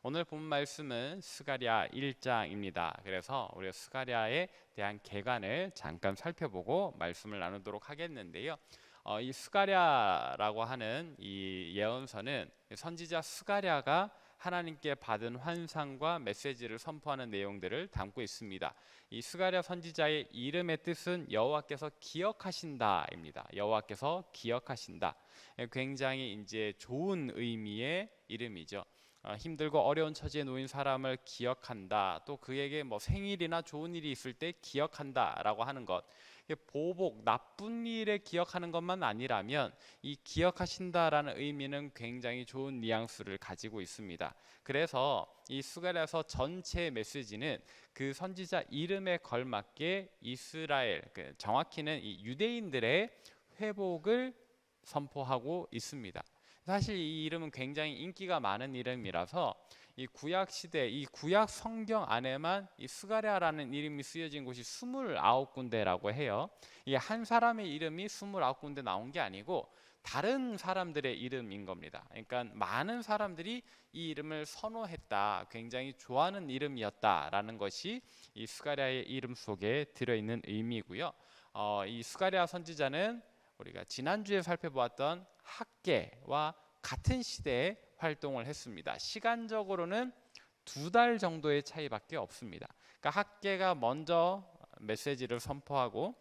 오늘 본 말씀은 스가랴 1장입니다. 그래서 우리가 스가랴에 대한 개관을 잠깐 살펴보고 말씀을 나누도록 하겠는데요. 이 스가랴라고 하는 이 예언서는 선지자 스가랴가 하나님께 받은 환상과 메시지를 선포하는 내용들을 담고 있습니다. 이 스가랴 선지자의 이름의 뜻은 여호와께서 기억하신다입니다. 여호와께서 기억하신다. 굉장히 이제 좋은 의미의 이름이죠. 힘들고 어려운 처지에 놓인 사람을 기억한다. 또 그에게 뭐 생일이나 좋은 일이 있을 때 기억한다라고 하는 것. 보복, 나쁜 일에 기억하는 것만 아니라면 이 기억하신다라는 의미는 굉장히 좋은 뉘앙스를 가지고 있습니다. 그래서 이 스가랴서 전체 메시지는 그 선지자 이름에 걸맞게 이스라엘, 정확히는 이 유대인들의 회복을 선포하고 있습니다. 사실 이 이름은 굉장히 인기가 많은 이름이라서 이 구약 시대, 이 구약 성경 안에만 이 스가랴라는 이름이 쓰여진 곳이 29군데라고 해요. 이게 한 사람의 이름이 29군데 나온 게 아니고 다른 사람들의 이름인 겁니다. 그러니까 많은 사람들이 이 이름을 선호했다, 굉장히 좋아하는 이름이었다라는 것이 이 스가랴의 이름 속에 들어있는 의미고요. 이 스가랴 선지자는 우리가 지난주에 살펴보았던 학개와 같은 시대에 활동을 했습니다. 시간적으로는 2달 정도의 차이밖에 없습니다. 그러니까 학개가 먼저 메시지를 선포하고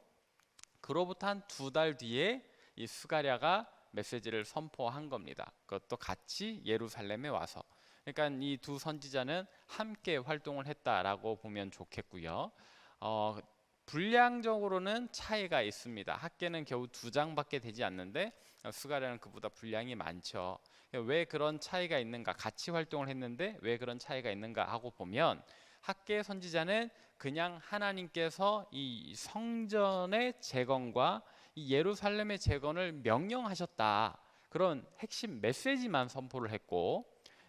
그로부터 한 2달 뒤에 이 스가랴가 메시지를 선포한 겁니다. 그것도 같이 예루살렘에 와서. 그러니까 이 두 선지자는 함께 활동을 했다라고 보면 좋겠고요. 분량적으로는 차이가 있습니다. 학개는 겨우 2장밖에 되지 않는데 스가랴는 그보다 분량이 많죠. 왜 그런 차이가 있는가? 같이 활동을 했는데 왜 그런 차이가 있는가 하고 보면 학개 선지자는 그냥 하나님께서 이 성전의 재건과 이 예루살렘의 재건을 명령하셨다. 그런 핵심 메시지만 선포를 했고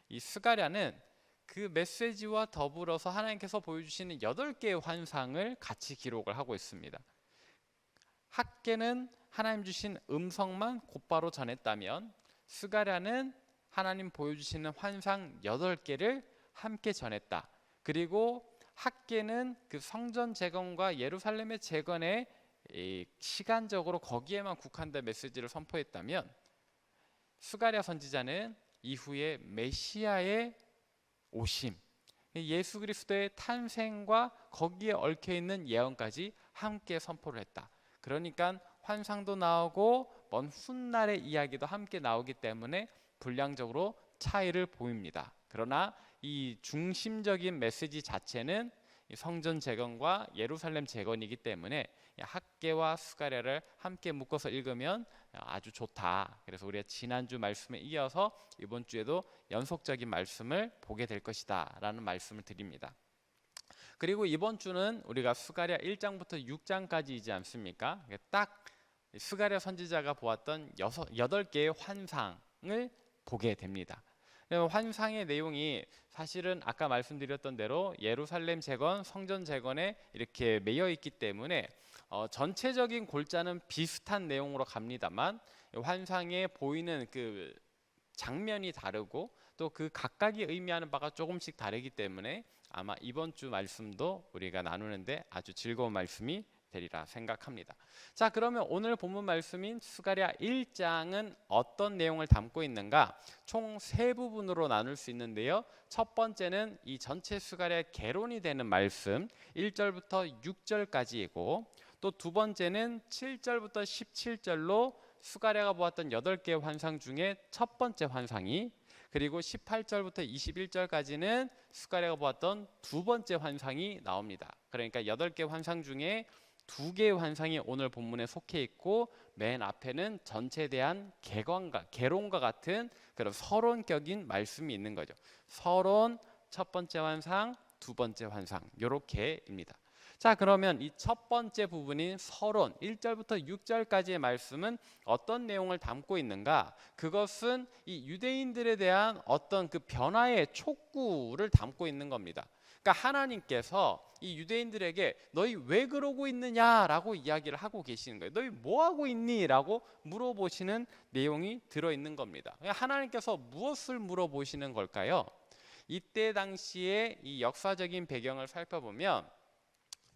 이 스가랴는 그 메시지와 더불어서 하나님께서 보여주시는 8개의 환상을 같이 기록을 하고 있습니다. 학개는 하나님 주신 음성만 곧바로 전했다면 스가랴는 하나님 보여주시는 환상 8개를 함께 전했다. 그리고 학개는 그 성전 재건과 예루살렘의 재건에 시간적으로 거기에만 국한된 메시지를 선포했다면 스가랴 선지자는 이후에 메시아의 오심, 예수 그리스도의 탄생과 거기에 얽혀 있는 예언까지 함께 선포를 했다. 그러니까 환상도 나오고 먼 훗날의 이야기도 함께 나오기 때문에 분량적으로 차이를 보입니다. 그러나 이 중심적인 메시지 자체는 성전 재건과 예루살렘 재건이기 때문에 학개와 스가랴를 함께 묶어서 읽으면 아주 좋다. 그래서 우리가 지난주 말씀에 이어서 이번 주에도 연속적인 말씀을 보게 될 것이다 라는 말씀을 드립니다. 그리고 이번 주는 우리가 스가랴 1장부터 6장까지이지 않습니까? 딱 스가랴 선지자가 보았던 8개의 환상을 보게 됩니다. 환상의 내용이 사실은 아까 말씀드렸던 대로 예루살렘 재건, 성전 재건에 이렇게 매여 있기 때문에 전체적인 골자는 비슷한 내용으로 갑니다만 환상에 보이는 그 장면이 다르고 또 그 각각이 의미하는 바가 조금씩 다르기 때문에 아마 이번 주 말씀도 우리가 나누는데 아주 즐거운 말씀이 되리라 생각합니다. 자, 그러면 오늘 본문 말씀인 스가랴 1장은 어떤 내용을 담고 있는가? 총 3부분으로 나눌 수 있는데요. 첫 번째는 이 전체 스가랴의 개론이 되는 말씀 1절부터 6절까지이고 또 두 번째는 7절부터 17절로 스가랴가 보았던 8개의 환상 중에 첫 번째 환상이, 그리고 18절부터 21절까지는 스가랴가 보았던 두 번째 환상이 나옵니다. 그러니까 8개 환상 중에 2개의 환상이 오늘 본문에 속해 있고 맨 앞에는 전체에 대한 개론과 같은 그런 서론격인 말씀이 있는 거죠. 서론, 첫 번째 환상, 두 번째 환상 이렇게입니다. 자, 그러면 이 첫 번째 부분인 서론 1절부터 6절까지의 말씀은 어떤 내용을 담고 있는가? 그것은 이 유대인들에 대한 어떤 그 변화의 촉구를 담고 있는 겁니다. 그러니까 하나님께서 이 유대인들에게 너희 왜 그러고 있느냐라고 이야기를 하고 계시는 거예요. 너희 뭐 하고 있니? 라고 물어보시는 내용이 들어있는 겁니다. 하나님께서 무엇을 물어보시는 걸까요? 이때 당시에 이 역사적인 배경을 살펴보면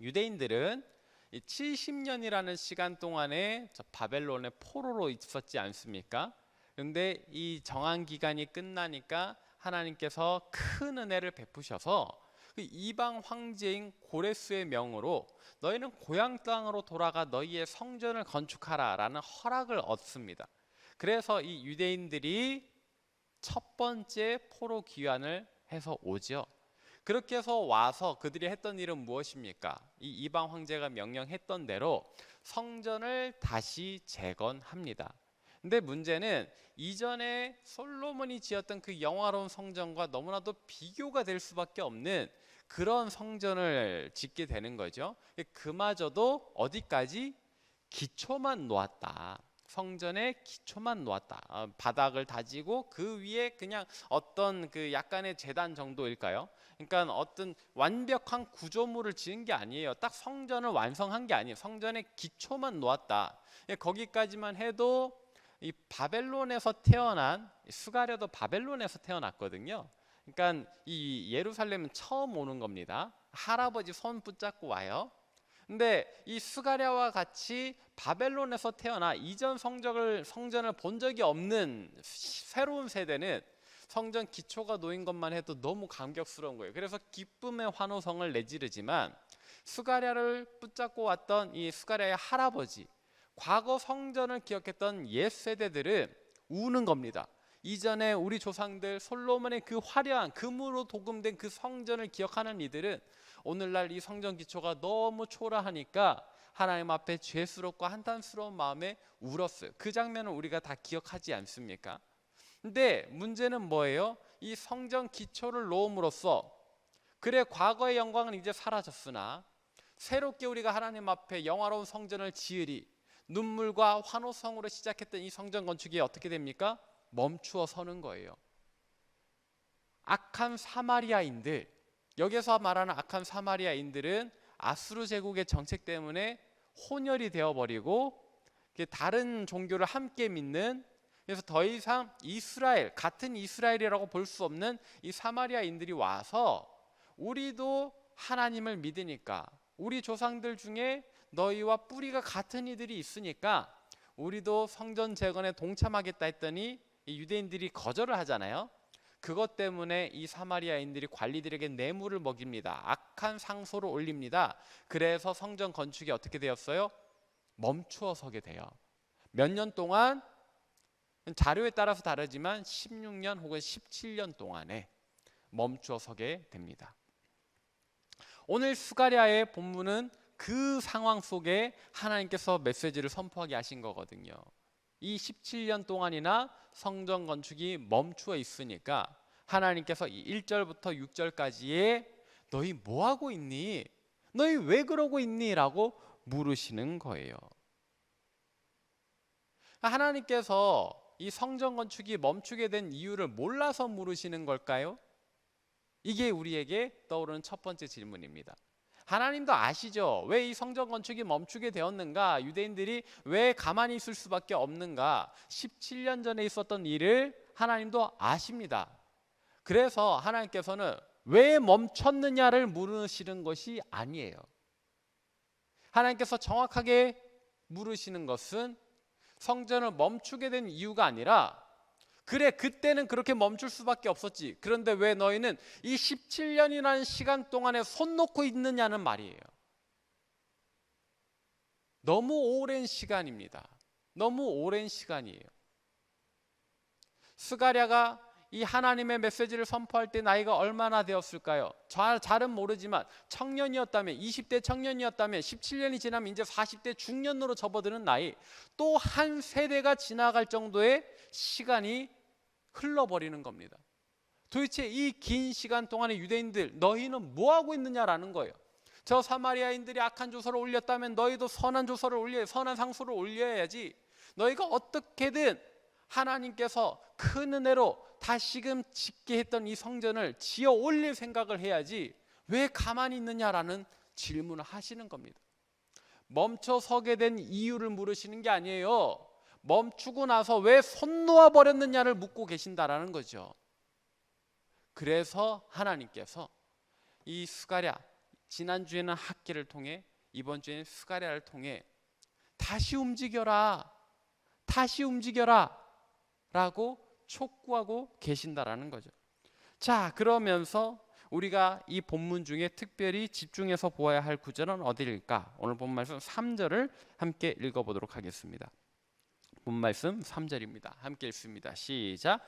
유대인들은 이 70년이라는 시간 동안에 저 바벨론의 포로로 있었지 않습니까? 그런데 이 정한 기간이 끝나니까 하나님께서 큰 은혜를 베푸셔서 그 이방 황제인 고레스의 명으로 너희는 고향 땅으로 돌아가 너희의 성전을 건축하라라는 허락을 얻습니다. 그래서 이 유대인들이 첫 번째 포로 귀환을 해서 오죠. 그렇게 해서 와서 그들이 했던 일은 무엇입니까? 이 이방 황제가 명령했던 대로 성전을 다시 재건합니다. 근데 문제는 이전에 솔로몬이 지었던 그 영화로운 성전과 너무나도 비교가 될 수밖에 없는 그런 성전을 짓게 되는 거죠. 그마저도 어디까지? 기초만 놓았다. 성전의 기초만 놓았다. 바닥을 다지고 그 위에 그냥 어떤 그 약간의 제단 정도일까요? 그러니까 어떤 완벽한 구조물을 지은 게 아니에요. 딱 성전을 완성한 게 아니에요. 성전의 기초만 놓았다. 거기까지만 해도 이 바벨론에서 태어난 스가랴도 바벨론에서 태어났거든요. 그러니까 이 예루살렘은 처음 오는 겁니다. 할아버지 손 붙잡고 와요. 근데 이 스가랴와 같이 바벨론에서 태어나 이전 성전을 본 적이 없는 새로운 세대는 성전 기초가 놓인 것만 해도 너무 감격스러운 거예요. 그래서 기쁨의 환호성을 내지르지만 스가랴를 붙잡고 왔던 이 스가랴의 할아버지, 과거 성전을 기억했던 옛 세대들은 우는 겁니다. 이전에 우리 조상들 솔로몬의 그 화려한 금으로 도금된 그 성전을 기억하는 이들은 오늘날 이 성전 기초가 너무 초라하니까 하나님 앞에 죄스럽고 한탄스러운 마음에 울었어요. 그 장면을 우리가 다 기억하지 않습니까? 근데 문제는 뭐예요? 이 성전 기초를 놓음으로써 그래 과거의 영광은 이제 사라졌으나 새롭게 우리가 하나님 앞에 영화로운 성전을 지으리 눈물과 환호성으로 시작했던 이 성전 건축이 어떻게 됩니까? 멈추어 서는 거예요. 악한 사마리아인들, 여기서 말하는 악한 사마리아인들은 아수르 제국의 정책 때문에 혼혈이 되어버리고 다른 종교를 함께 믿는, 그래서 더 이상 이스라엘, 같은 이스라엘이라고 볼 수 없는 이 사마리아인들이 와서 우리도 하나님을 믿으니까 우리 조상들 중에 너희와 뿌리가 같은 이들이 있으니까 우리도 성전 재건에 동참하겠다 했더니 이 유대인들이 거절을 하잖아요. 그것 때문에 이 사마리아인들이 관리들에게 뇌물을 먹입니다. 악한 상소를 올립니다. 그래서 성전 건축이 어떻게 되었어요? 멈추어 서게 돼요. 몇 년 동안, 자료에 따라서 다르지만 16년 혹은 17년 동안에 멈추어 서게 됩니다. 오늘 스가랴의 본문은 그 상황 속에 하나님께서 메시지를 선포하게 하신 거거든요. 이 17년 동안이나 성전 건축이 멈추어 있으니까 하나님께서 1절부터 6절까지에 너희 뭐하고 있니? 너희 왜 그러고 있니? 라고 물으시는 거예요. 하나님께서 이 성전 건축이 멈추게 된 이유를 몰라서 물으시는 걸까요? 이게 우리에게 떠오르는 첫 번째 질문입니다. 하나님도 아시죠? 왜 이 성전 건축이 멈추게 되었는가? 유대인들이 왜 가만히 있을 수밖에 없는가? 17년 전에 있었던 일을 하나님도 아십니다. 그래서 하나님께서는 왜 멈췄느냐를 물으시는 것이 아니에요. 하나님께서 정확하게 물으시는 것은 성전을 멈추게 된 이유가 아니라 그래 그때는 그렇게 멈출 수밖에 없었지. 그런데 왜 너희는 이 17년이라는 시간 동안에 손 놓고 있느냐는 말이에요. 너무 오랜 시간입니다. 너무 오랜 시간이에요. 스가랴가 이 하나님의 메시지를 선포할 때 나이가 얼마나 되었을까요? 잘은 모르지만 청년이었다면, 20대 청년이었다면 17년이 지나면 이제 40대 중년으로 접어드는 나이, 또 한 세대가 지나갈 정도의 시간이 흘러버리는 겁니다. 도대체 이 긴 시간 동안에 유대인들 너희는 뭐하고 있느냐라는 거예요. 저 사마리아인들이 악한 조서를 올렸다면 너희도 선한 조서를 올려야, 선한 상소를 올려야지. 너희가 어떻게든 하나님께서 큰 은혜로 다시금 짓게 했던 이 성전을 지어 올릴 생각을 해야지 왜 가만히 있느냐라는 질문을 하시는 겁니다. 멈춰 서게 된 이유를 물으시는 게 아니에요. 멈추고 나서 왜 손 놓아 버렸느냐를 묻고 계신다라는 거죠. 그래서 하나님께서 이 스가랴, 지난주에는 학기를 통해 이번 주에는 스가랴를 통해 다시 움직여라, 다시 움직여라 라고 촉구하고 계신다라는 거죠. 자, 그러면서 우리가 이 본문 중에 특별히 집중해서 보아야 할 구절은 어디일까? 오늘 본 말씀 3절을 함께 읽어보도록 하겠습니다. 본 말씀 3절입니다. 함께 읽습니다. 시작.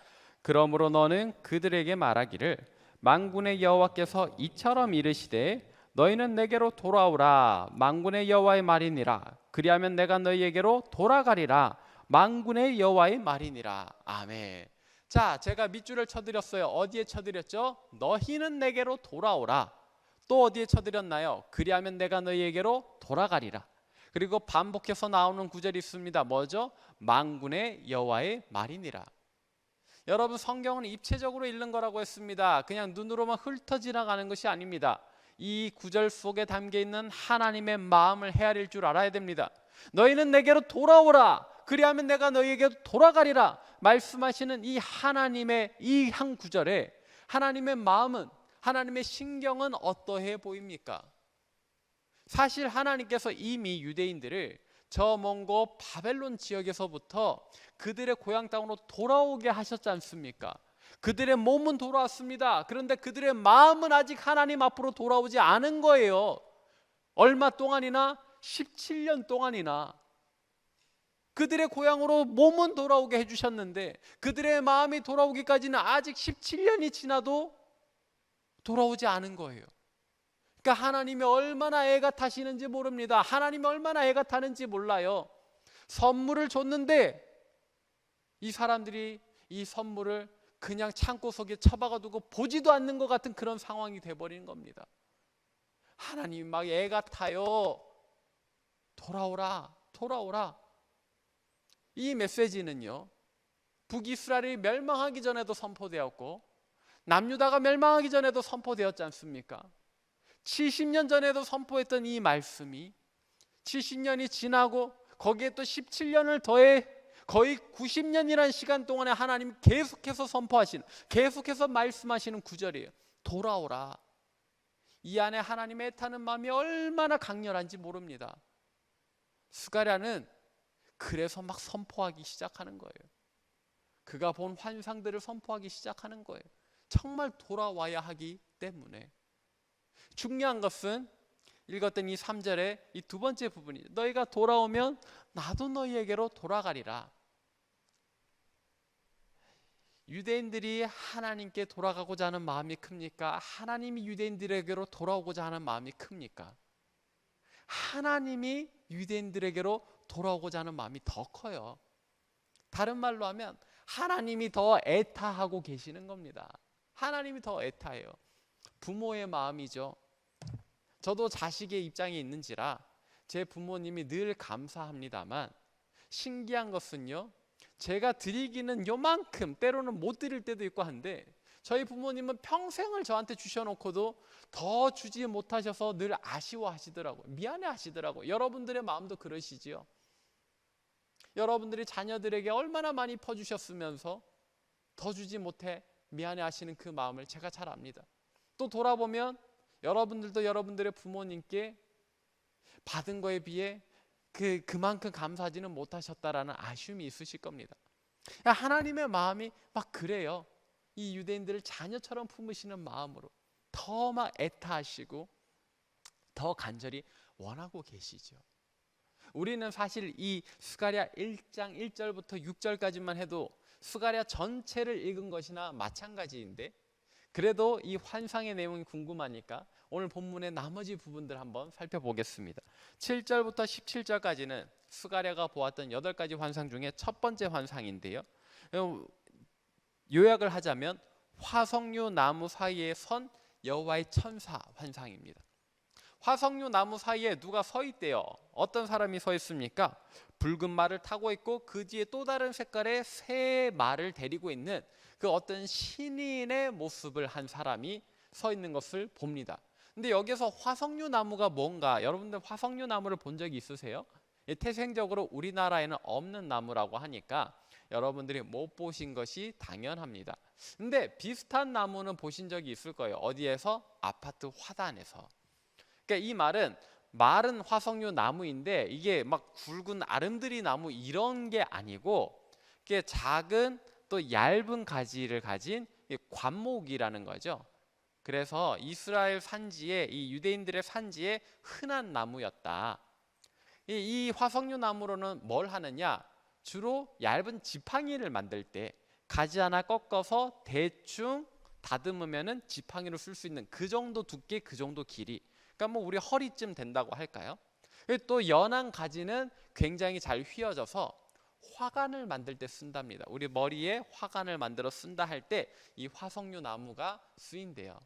그러므로 너는 그들에게 말하기를 만군의 여호와께서 이처럼 이르시되 너희는 내게로 돌아오라. 만군의 여호와의 말이니라. 그리하면 내가 너희에게로 돌아가리라. 만군의 여호와의 말이니라. 아멘. 자, 제가 밑줄을 쳐드렸어요. 어디에 쳐드렸죠? 너희는 내게로 돌아오라. 또 어디에 쳐드렸나요? 그리하면 내가 너희에게로 돌아가리라. 그리고 반복해서 나오는 구절이 있습니다. 뭐죠? 만군의 여호와의 말이니라. 여러분, 성경은 입체적으로 읽는 거라고 했습니다. 그냥 눈으로만 훑어 지나가는 것이 아닙니다. 이 구절 속에 담겨있는 하나님의 마음을 헤아릴 줄 알아야 됩니다. 너희는 내게로 돌아오라. 그리하면 내가 너희에게 돌아가리라 말씀하시는 이 하나님의 이 한 구절에 하나님의 마음은, 하나님의 신경은 어떠해 보입니까? 사실 하나님께서 이미 유대인들을 저 먼 곳 바벨론 지역에서부터 그들의 고향 땅으로 돌아오게 하셨지 않습니까? 그들의 몸은 돌아왔습니다. 그런데 그들의 마음은 아직 하나님 앞으로 돌아오지 않은 거예요. 얼마 동안이나? 17년 동안이나 그들의 고향으로 몸은 돌아오게 해주셨는데 그들의 마음이 돌아오기까지는 아직 17년이 지나도 돌아오지 않은 거예요. 그러니까 하나님이 얼마나 애가 타시는지 모릅니다. 하나님이 얼마나 애가 타는지 몰라요. 선물을 줬는데 이 사람들이 이 선물을 그냥 창고 속에 처박아 두고 보지도 않는 것 같은 그런 상황이 돼버리는 겁니다. 하나님이 막 애가 타요. 돌아오라, 돌아오라. 이 메시지는요, 북이스라엘이 멸망하기 전에도 선포되었고 남유다가 멸망하기 전에도 선포되었지 않습니까? 70년 전에도 선포했던 이 말씀이 70년이 지나고 거기에 또 17년을 더해 거의 90년이라는 시간 동안에 하나님 계속해서 선포하시는, 계속해서 말씀하시는 구절이에요. 돌아오라. 이 안에 하나님의 애타는 마음이 얼마나 강렬한지 모릅니다. 스가랴는 그래서 막 선포하기 시작하는 거예요. 그가 본 환상들을 선포하기 시작하는 거예요. 정말 돌아와야 하기 때문에. 중요한 것은 읽었던 이 3절의 이 두 번째 부분이죠. 너희가 돌아오면 나도 너희에게로 돌아가리라. 유대인들이 하나님께 돌아가고자 하는 마음이 큽니까? 하나님이 유대인들에게로 돌아오고자 하는 마음이 큽니까? 하나님이 유대인들에게로 돌아오고자 하는 마음이 더 커요. 다른 말로 하면 하나님이 더 애타하고 계시는 겁니다. 하나님이 더 애타해요. 부모의 마음이죠. 저도 자식의 입장에 있는지라 제 부모님이 늘 감사합니다만 신기한 것은요, 제가 드리기는 요만큼, 때로는 못 드릴 때도 있고 한데 저희 부모님은 평생을 저한테 주셔놓고도 더 주지 못하셔서 늘 아쉬워하시더라고요. 미안해 하시더라고요. 여러분들의 마음도 그러시지요. 여러분들이 자녀들에게 얼마나 많이 퍼주셨으면서 더 주지 못해 미안해 하시는 그 마음을 제가 잘 압니다. 또 돌아보면 여러분들도 여러분들의 부모님께 받은 거에 비해 그만큼 감사하지는 못하셨다라는 아쉬움이 있으실 겁니다. 하나님의 마음이 막 그래요. 이 유대인들을 자녀처럼 품으시는 마음으로 더 막 애타하시고 더 간절히 원하고 계시죠. 우리는 사실 이 스가랴 1장 1절부터 6절까지만 해도 스가랴 전체를 읽은 것이나 마찬가지인데, 그래도 이 환상의 내용이 궁금하니까 오늘 본문의 나머지 부분들 한번 살펴보겠습니다. 7절부터 17절까지는 스가랴가 보았던 8가지 환상 중에 첫 번째 환상인데요, 요약을 하자면 화석류 나무 사이에 선 여호와의 천사 환상입니다. 화석류 나무 사이에 누가 서 있대요. 어떤 사람이 서 있습니까? 붉은 말을 타고 있고 그 뒤에 또 다른 색깔의 새 말을 데리고 있는 그 어떤 신인의 모습을 한 사람이 서 있는 것을 봅니다. 근데 여기서 화석류 나무가 뭔가, 여러분들 화석류 나무를 본 적이 있으세요? 태생적으로 우리나라에는 없는 나무라고 하니까 여러분들이 못 보신 것이 당연합니다. 근데 비슷한 나무는 보신 적이 있을 거예요. 어디에서? 아파트 화단에서. 그러니까 이 말은 마른 화석류 나무인데 이게 막 굵은 아름드리 나무 이런 게 아니고 이게 작은 또 얇은 가지를 가진 관목이라는 거죠. 그래서 이스라엘 산지에, 이 유대인들의 산지에 흔한 나무였다. 이 화석류 나무로는 뭘 하느냐? 주로 얇은 지팡이를 만들 때 가지 하나 꺾어서 대충 다듬으면은 지팡이로 쓸 수 있는 그 정도 두께, 그 정도 길이. 그러니까 뭐 우리 허리쯤 된다고 할까요? 또 연한 가지는 굉장히 잘 휘어져서 화관을 만들 때 쓴답니다. 우리 머리에 화관을 만들어 쓴다 할 때 이 화석류 나무가 쓰인대요.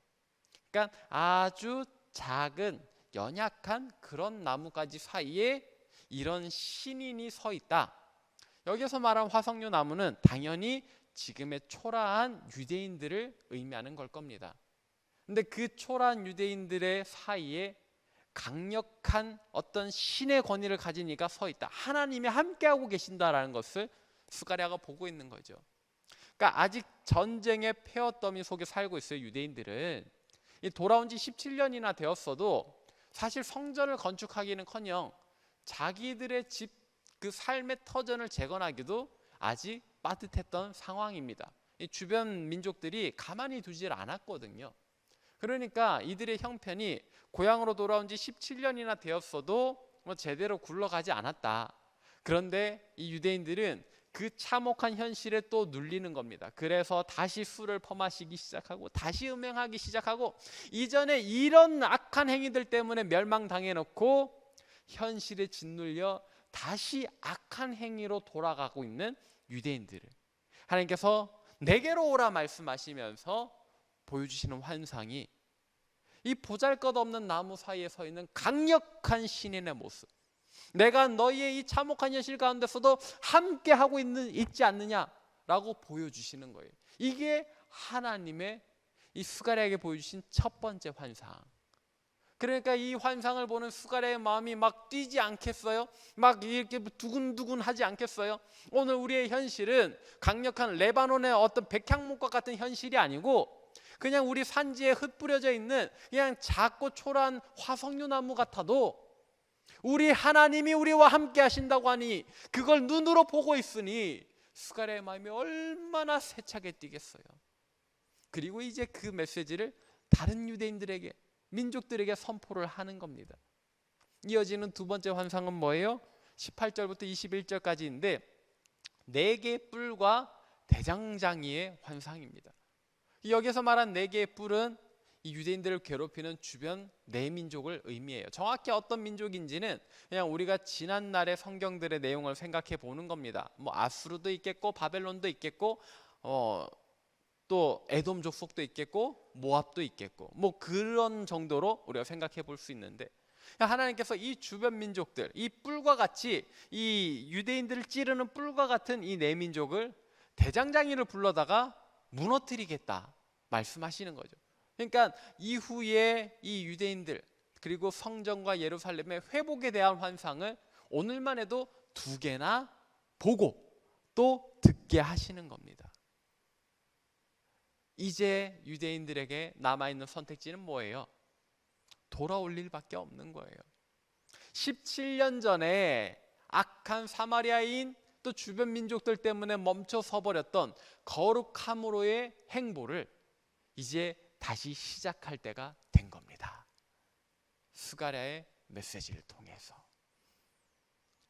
그러니까 아주 작은 연약한 그런 나무가지 사이에 이런 신인이 서 있다. 여기서 말한 화석류 나무는 당연히 지금의 초라한 유대인들을 의미하는 걸 겁니다. 근데 그 초라한 유대인들의 사이에 강력한 어떤 신의 권위를 가진 이가 서 있다. 하나님이 함께하고 계신다라는 것을 스가랴가 보고 있는 거죠. 그러니까 아직 전쟁의 폐허더미 속에 살고 있어요. 유대인들은 돌아온 지 17년이나 되었어도 사실 성전을 건축하기는커녕 자기들의 집 그 삶의 터전을 재건하기도 아직 빠듯했던 상황입니다. 이 주변 민족들이 가만히 두질 않았거든요. 그러니까 이들의 형편이 고향으로 돌아온 지 17년이나 되었어도 뭐 제대로 굴러가지 않았다. 그런데 이 유대인들은 그 참혹한 현실에 또 눌리는 겁니다. 그래서 다시 술을 퍼마시기 시작하고 다시 음행하기 시작하고 이전에 이런 악한 행위들 때문에 멸망당해 놓고 현실에 짓눌려 다시 악한 행위로 돌아가고 있는 유대인들을 하나님께서 내게로 오라 말씀하시면서 보여주시는 환상이 이 보잘것없는 나무 사이에 서 있는 강력한 신인의 모습. 내가 너희의 이 참혹한 현실 가운데서도 함께하고 있지 않느냐라고 보여주시는 거예요. 이게 하나님의 이 스가랴에게 보여주신 첫 번째 환상. 그러니까 이 환상을 보는 스가랴의 마음이 막 뛰지 않겠어요? 막 이렇게 두근두근 하지 않겠어요? 오늘 우리의 현실은 강력한 레바논의 어떤 백향목과 같은 현실이 아니고 그냥 우리 산지에 흩뿌려져 있는 그냥 작고 초라한 화석류 나무 같아도 우리 하나님이 우리와 함께 하신다고 하니 그걸 눈으로 보고 있으니 스가랴의 마음이 얼마나 세차게 뛰겠어요. 그리고 이제 그 메시지를 다른 유대인들에게, 민족들에게 선포를 하는 겁니다. 이어지는 두 번째 환상은 뭐예요? 18절부터 21절까지인데 4개의 뿔과 대장장이의 환상입니다. 여기서 말한 4개의 뿔은 이 유대인들을 괴롭히는 주변 내민족을 의미해요. 정확히 어떤 민족인지는 그냥 우리가 지난날의 성경들의 내용을 생각해 보는 겁니다. 뭐 아수르도 있겠고 바벨론도 있겠고 또 에돔 족속도 있겠고 모압도 있겠고 뭐 그런 정도로 우리가 생각해 볼 수 있는데 하나님께서 이 주변 민족들, 이 뿔과 같이 이 유대인들을 찌르는 뿔과 같은 이 내민족을 대장장이를 불러다가 무너뜨리겠다 말씀하시는 거죠. 그러니까 이후에 이 유대인들 그리고 성전과 예루살렘의 회복에 대한 환상을 오늘만 해도 2개나 보고 또 듣게 하시는 겁니다. 이제 유대인들에게 남아있는 선택지는 뭐예요? 돌아올 일밖에 없는 거예요. 17년 전에 악한 사마리아인 또 주변 민족들 때문에 멈춰 서버렸던 거룩함으로의 행보를 이제 다시 시작할 때가 된 겁니다. 스가랴의 메시지를 통해서.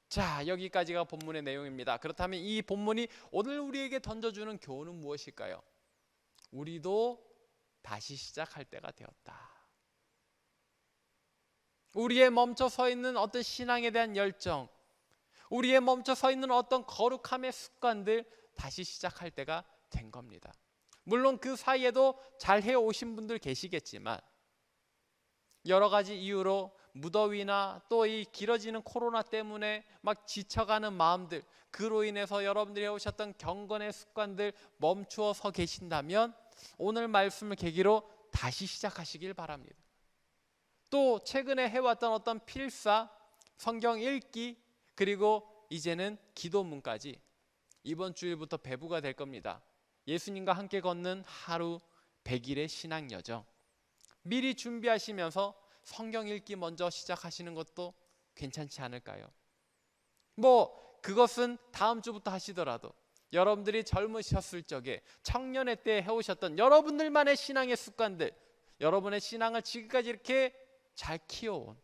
자, 여기까지가 본문의 내용입니다. 그렇다면 이 본문이 오늘 우리에게 던져주는 교훈은 무엇일까요? 우리도 다시 시작할 때가 되었다. 우리의 멈춰 서 있는 어떤 신앙에 대한 열정, 우리의 멈춰 서 있는 어떤 거룩함의 습관들 다시 시작할 때가 된 겁니다. 물론 그 사이에도 잘 해오신 분들 계시겠지만 여러 가지 이유로 무더위나 또 이 길어지는 코로나 때문에 막 지쳐가는 마음들, 그로 인해서 여러분들이 해오셨던 경건의 습관들 멈추어 서 계신다면 오늘 말씀을 계기로 다시 시작하시길 바랍니다. 또 최근에 해왔던 어떤 필사, 성경 읽기, 그리고 이제는 기도문까지 이번 주일부터 배부가 될 겁니다. 예수님과 함께 걷는 하루 100일의 신앙 여정, 미리 준비하시면서 성경 읽기 먼저 시작하시는 것도 괜찮지 않을까요? 그것은 다음 주부터 하시더라도 여러분들이 젊으셨을 적에 청년의 때 해오셨던 여러분들만의 신앙의 습관들, 여러분의 신앙을 지금까지 이렇게 잘 키워온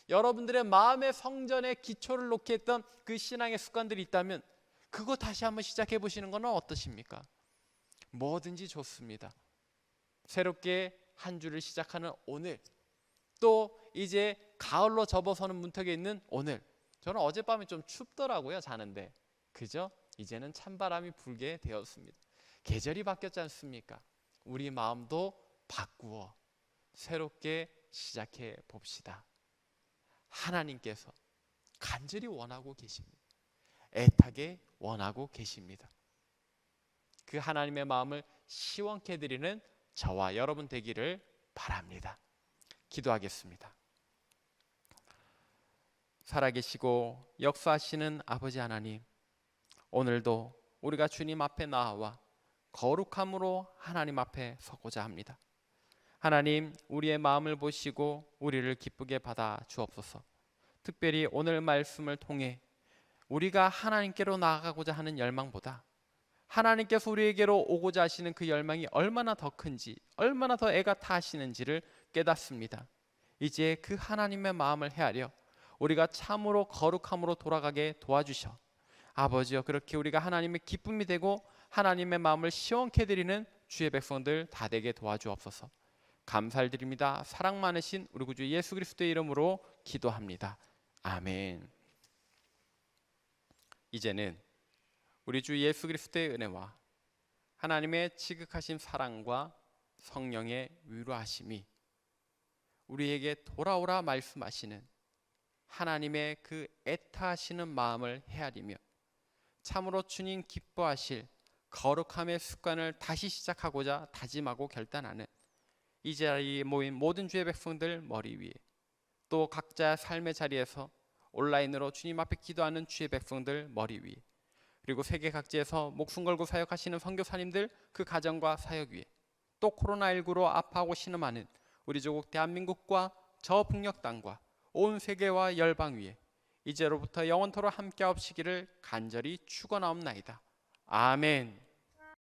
여러분들의 마음의 성전에 기초를 놓게 했던 그 신앙의 습관들이 있다면 그거 다시 한번 시작해 보시는 건 어떠십니까? 뭐든지 좋습니다. 새롭게 한 주를 시작하는 오늘, 또 이제 가을로 접어서는 문턱에 있는 오늘, 저는 어젯밤에 좀 춥더라고요, 자는데. 그죠? 이제는 찬바람이 불게 되었습니다. 계절이 바뀌었지 않습니까? 우리 마음도 바꾸어 새롭게 시작해 봅시다. 하나님께서 간절히 원하고 계십니다. 애타게 원하고 계십니다. 그 하나님의 마음을 시원케 해드리는 저와 여러분 되기를 바랍니다. 기도하겠습니다. 살아계시고 역사하시는 아버지 하나님, 오늘도 우리가 주님 앞에 나와 거룩함으로 하나님 앞에 서고자 합니다. 하나님, 우리의 마음을 보시고 우리를 기쁘게 받아 주옵소서. 특별히 오늘 말씀을 통해 우리가 하나님께로 나아가고자 하는 열망보다 하나님께서 우리에게로 오고자 하시는 그 열망이 얼마나 더 큰지, 얼마나 더 애가 타시는지를 깨닫습니다. 이제 그 하나님의 마음을 헤아려 우리가 참으로 거룩함으로 돌아가게 도와주셔. 아버지여, 그렇게 우리가 하나님의 기쁨이 되고 하나님의 마음을 시원케 해드리는 주의 백성들 다 되게 도와주옵소서. 감사를 드립니다. 사랑 많으신 우리 구주 예수 그리스도의 이름으로 기도합니다. 아멘. 이제는 우리 주 예수 그리스도의 은혜와 하나님의 지극하신 사랑과 성령의 위로하심이 우리에게 돌아오라 말씀하시는 하나님의 그 애타하시는 마음을 헤아리며 참으로 주님 기뻐하실 거룩함의 습관을 다시 시작하고자 다짐하고 결단하는 이 자리에 모인 모든 주의 백성들 머리 위에, 또 각자 삶의 자리에서 온라인으로 주님 앞에 기도하는 주의 백성들 머리 위에, 그리고 세계 각지에서 목숨 걸고 사역하시는 선교사님들 그 가정과 사역 위에, 또 코로나19로 아파하고 신음하는 우리 조국 대한민국과 저 북녘 땅과 온 세계와 열방 위에 이제로부터 영원토록 함께하옵시기를 간절히 축원하옵나이다. 아멘.